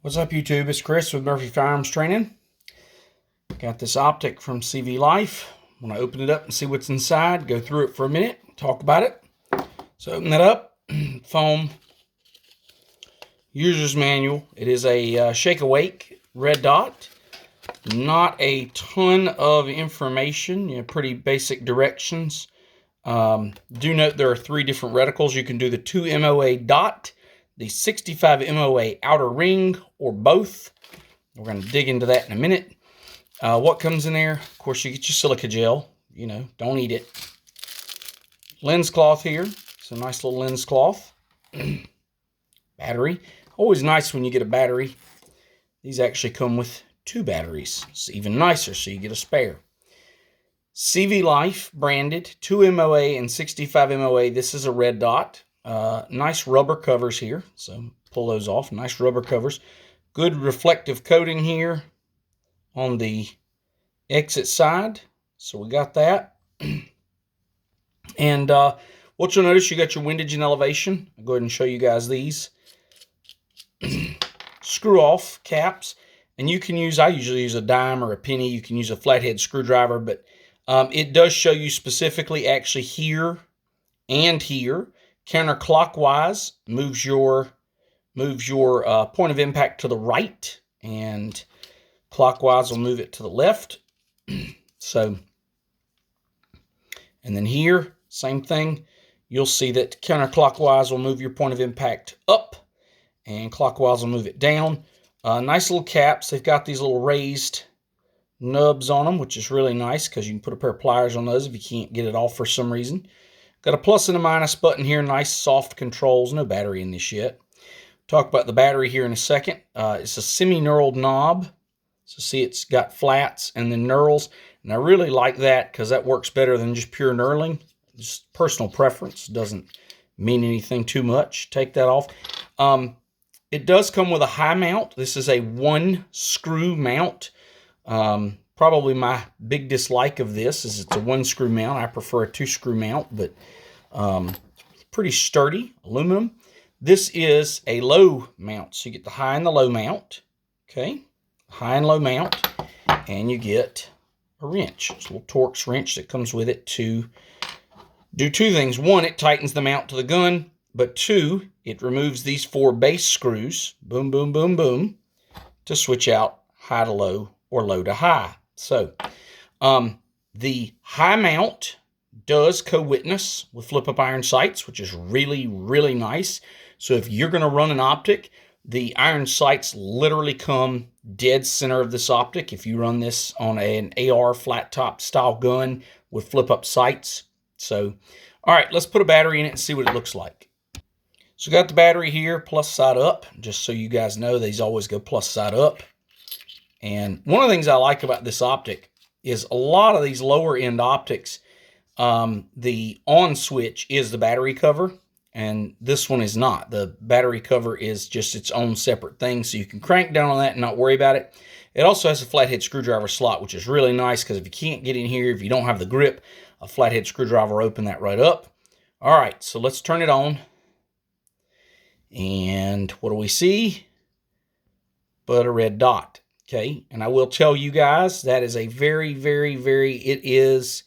What's up, YouTube? It's Chris with Murphy Firearms Training. Got this optic from CV Life. I'm going to open it up and see what's inside, go through it for a minute, talk about it. So open that up, foam user's manual. It is a Shake Awake red dot. Not a ton of information, pretty basic directions. Do note there are 3 different reticles. You can do the 2 MOA dot, the 65 MOA outer ring, or both. We're going to dig into that in a minute. What comes in there? Of course, you get your silica gel. Don't eat it. Lens cloth here. It's a nice little lens cloth. Battery. Always nice when you get a battery. These actually come with 2 batteries. It's even nicer, so you get a spare. CV Life branded, 2 MOA and 65 MOA. This is a red dot. Nice rubber covers here, so pull those off. Nice rubber covers. Good reflective coating here on the exit side. So we got that. And what you'll notice, you got your windage and elevation. I'll go ahead and show you guys these. Screw off caps. And you can use, I usually use a dime or a penny. You can use a flathead screwdriver, but it does show you specifically actually here and here. Counterclockwise moves your point of impact to the right, and clockwise will move it to the left. So, and then here, same thing. You'll see that counterclockwise will move your point of impact up, and clockwise will move it down. Nice little caps. They've got these little raised nubs on them, which is really nice because you can put a pair of pliers on those if you can't get it off for some reason. Got a plus and a minus button here. Nice soft controls. No battery in this yet. Talk about the battery here in a second. It's a semi-knurled knob. So see, it's got flats and then knurls. And I really like that because that works better than just pure knurling. Just personal preference. Doesn't mean anything too much. Take that off. It does come with a high mount. This is a 1-screw mount. Probably my big dislike of this is it's a 1-screw mount. I prefer a 2-screw mount, but pretty sturdy aluminum. This is a low mount, so you get the high and the low mount. Okay, high and low mount, and you get a wrench. It's a little Torx wrench that comes with it to do 2 things. 1, it tightens the mount to the gun, but 2, it removes these 4 base screws, boom, boom, boom, boom, to switch out high to low or low to high. So the high mount does co-witness with flip-up iron sights, which is really, really nice. So if you're going to run an optic, the iron sights literally come dead center of this optic if you run this on an AR flat top style gun with flip-up sights. So, all right, let's put a battery in it and see what it looks like. So got the battery here, plus side up. Just so you guys know, these always go plus side up. And one of the things I like about this optic is a lot of these lower end optics, the on switch is the battery cover, and this one is not. The battery cover is just its own separate thing, so you can crank down on that and not worry about it. It also has a flathead screwdriver slot, which is really nice because if you can't get in here, if you don't have the grip, a flathead screwdriver will open that right up. All right, so let's turn it on. And what do we see? But a red dot. Okay, and I will tell you guys that is a very, very, it is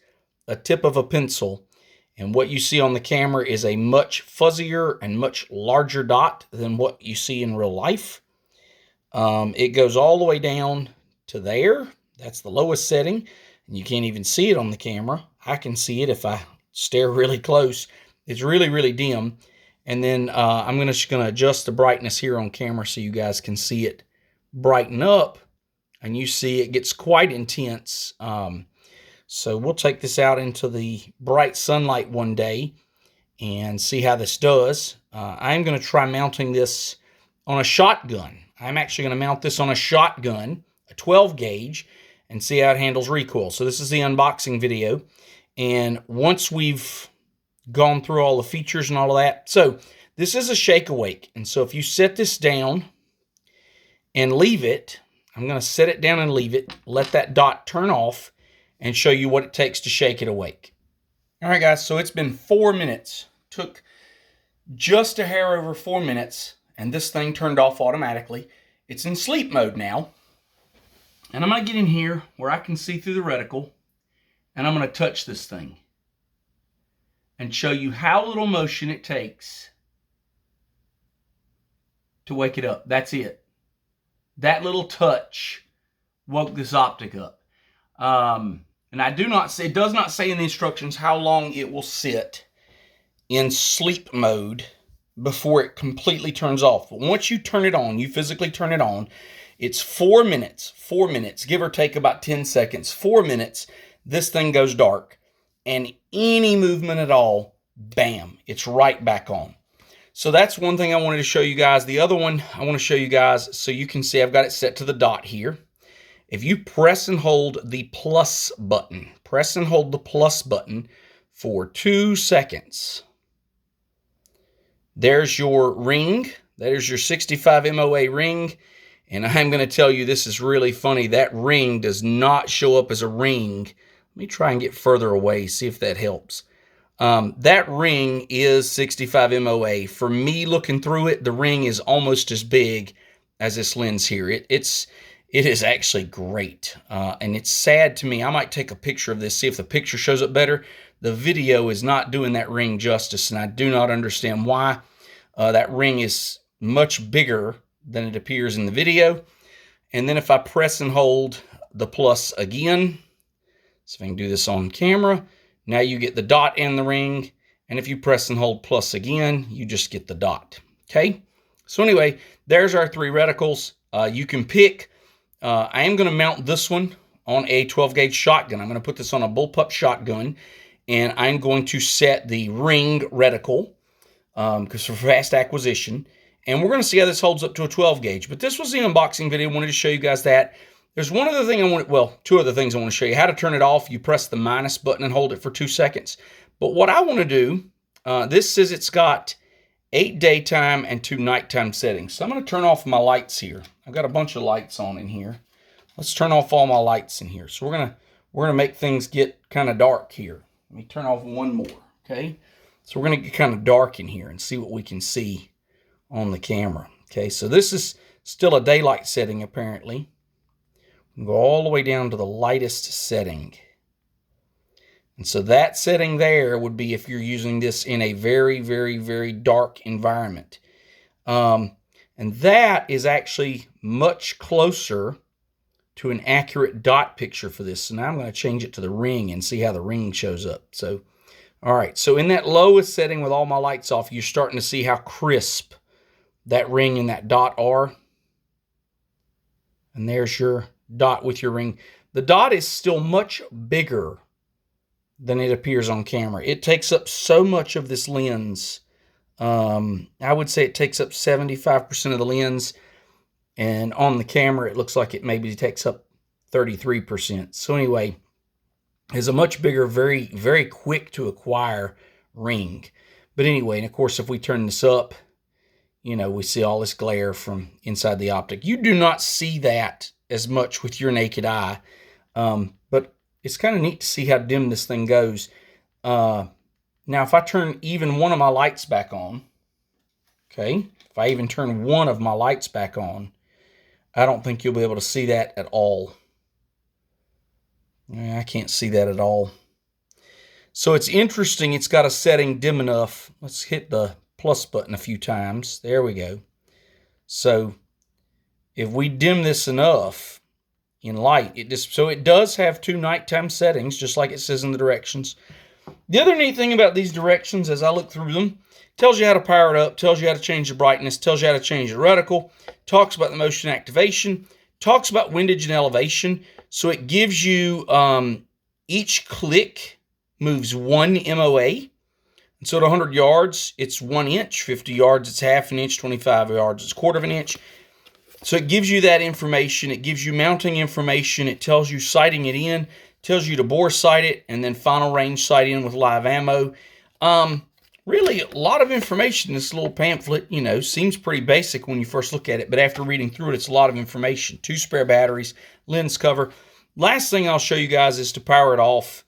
a tip of a pencil. And what you see on the camera is a much fuzzier and much larger dot than what you see in real life. It goes all the way down to there. That's the lowest setting. And you can't even see it on the camera. I can see it if I stare really close. It's really, really dim. And then I'm just going to adjust the brightness here on camera so you guys can see it brighten up. And you see it gets quite intense. So we'll take this out into the bright sunlight one day and see how this does. I'm going to try mounting this on a shotgun. I'm actually going to mount this on a shotgun, a 12 gauge, and see how it handles recoil. So this is the unboxing video. And once we've gone through all the features and all of that. So this is a Shake Awake. And so if you set this down and leave it, I'm going to set it down and leave it, let that dot turn off, and show you what it takes to shake it awake. All right, guys, so it's been 4 minutes. Took just a hair over 4 minutes, and this thing turned off automatically. It's in sleep mode now. And I'm going to get in here where I can see through the reticle, and I'm going to touch this thing and show you how little motion it takes to wake it up. That's it. That little touch woke this optic up. And I do not say, it does not say in the instructions how long it will sit in sleep mode before it completely turns off. But once you turn it on, you physically turn it on, it's 4 minutes, give or take about 10 seconds, 4 minutes, this thing goes dark. And any movement at all, bam, it's right back on. So that's one thing I wanted to show you guys. The other one I want to show you guys so you can see I've got it set to the dot here. If you press and hold the plus button, press and hold the plus button for 2 seconds. There's your ring. There's your 65 MOA ring. And I'm going to tell you, this is really funny. That ring does not show up as a ring. Let me try and get further away, see if that helps. That ring is 65 MOA. For me looking through it, the ring is almost as big as this lens here. It is actually great. And it's sad to me. I might take a picture of this, see if the picture shows up better. The video is not doing that ring justice, and I do not understand why. That ring is much bigger than it appears in the video. And then if I press and hold the plus again, so if I can do this on camera, now you get the dot and the ring. And if you press and hold plus again, you just get the dot. Okay. So anyway, there's our 3 reticles. You can pick, I am going to mount this one on a 12 gauge shotgun. I'm going to put this on a bullpup shotgun, and I'm going to set the ring reticle, because for fast acquisition. And we're going to see how this holds up to a 12 gauge. But this was the unboxing video. I wanted to show you guys that. There's one other thing I want, well, 2 other things I want to show you. How to turn it off. You press the minus button and hold it for 2 seconds. But what I want to do, this says it's got 8 daytime and 2 nighttime settings. So I'm going to turn off my lights here. I've got a bunch of lights on in here. Let's turn off all my lights in here. So we're gonna make things get kind of dark here. Let me turn off one more, okay? So we're gonna get kind of dark in here and see what we can see on the camera. Okay, so this is still a daylight setting apparently. Go all the way down to the lightest setting. And so that setting there would be if you're using this in a very, very, very dark environment. And that is actually much closer to an accurate dot picture for this. So now I'm going to change it to the ring and see how the ring shows up. So, all right. So in that lowest setting with all my lights off, you're starting to see how crisp that ring and that dot are. And there's your dot with your ring. The dot is still much bigger than it appears on camera. It takes up so much of this lens. I would say it takes up 75% of the lens. And on the camera, it looks like it maybe takes up 33%. So anyway, it's a much bigger, very, very quick to acquire ring. But anyway, and of course, if we turn this up, you know, we see all this glare from inside the optic. You do not see that as much with your naked eye. But it's kind of neat to see how dim this thing goes. Now, if I turn even one of my lights back on, okay, if I even turn one of my lights back on, I don't think you'll be able to see that at all. I can't see that at all. So it's interesting. It's got a setting dim enough. Let's hit the plus button a few times. There we go. So if we dim this enough in light, so it does have 2 nighttime settings, just like it says in the directions. The other neat thing about these directions, as I look through them, tells you how to power it up, tells you how to change the brightness, tells you how to change the reticle, talks about the motion activation, talks about windage and elevation. So it gives you, each click moves 1 MOA. And so at 100 yards, it's 1 inch, 50 yards, it's half an inch, 25 yards, it's 1/4 of an inch. So it gives you that information. It gives you mounting information. It tells you sighting it in, tells you to bore sight it, and then final range sight in with live ammo. Really, a lot of information in this little pamphlet. You know, seems pretty basic when you first look at it, but after reading through it, it's a lot of information. 2 spare batteries, lens cover. Last thing I'll show you guys is to power it off.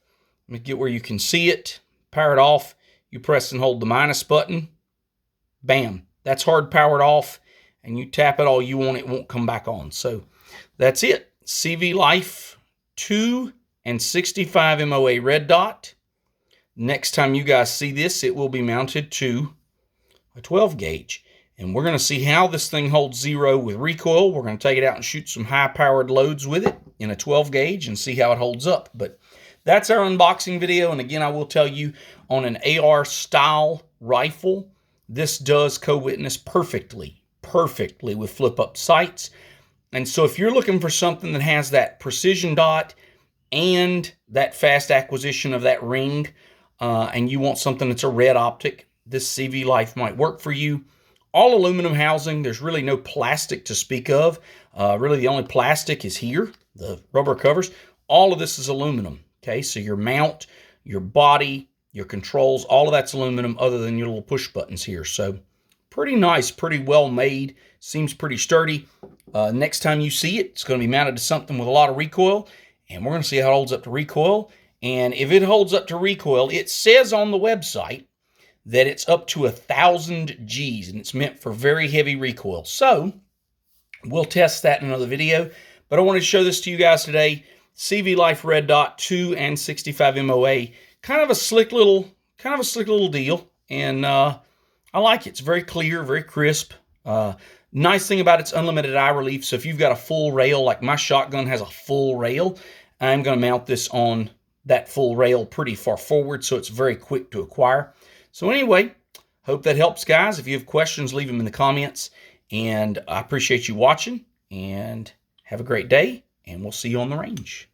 Let me get where you can see it. Power it off. You press and hold the minus button. Bam. That's hard powered off. and you tap it all you want, it won't come back on. So that's it. CV Life 2 and 65 MOA red dot. Next time you guys see this, it will be mounted to a 12 gauge. And we're going to see how this thing holds zero with recoil. We're going to take it out and shoot some high-powered loads with it in a 12 gauge and see how it holds up. But that's our unboxing video. And again, I will tell you, on an AR style rifle, this does co-witness perfectly with flip-up sights. And so if you're looking for something that has that precision dot and that fast acquisition of that ring, and you want something that's a red optic, this CV Life might work for you. All aluminum housing. There's really no plastic to speak of. Really the only plastic is here, the rubber covers. All of this is aluminum. Okay, so your mount, your body, your controls, all of that's aluminum other than your little push buttons here. So pretty nice, pretty well made. Seems pretty sturdy. Next time you see it, it's going to be mounted to something with a lot of recoil, and we're going to see how it holds up to recoil. And if it holds up to recoil, it says on the website that it's up to 1,000 G's, and it's meant for very heavy recoil. So we'll test that in another video, but I wanted to show this to you guys today. CV Life Red Dot 2 and 65 MOA, kind of a slick little deal, and I like it. It's very clear, very crisp. Nice thing about it's unlimited eye relief. So if you've got a full rail, like my shotgun has a full rail, I'm going to mount this on that full rail pretty far forward, so it's very quick to acquire. So anyway, hope that helps, guys. If you have questions, leave them in the comments. And I appreciate you watching, and have a great day, and we'll see you on the range.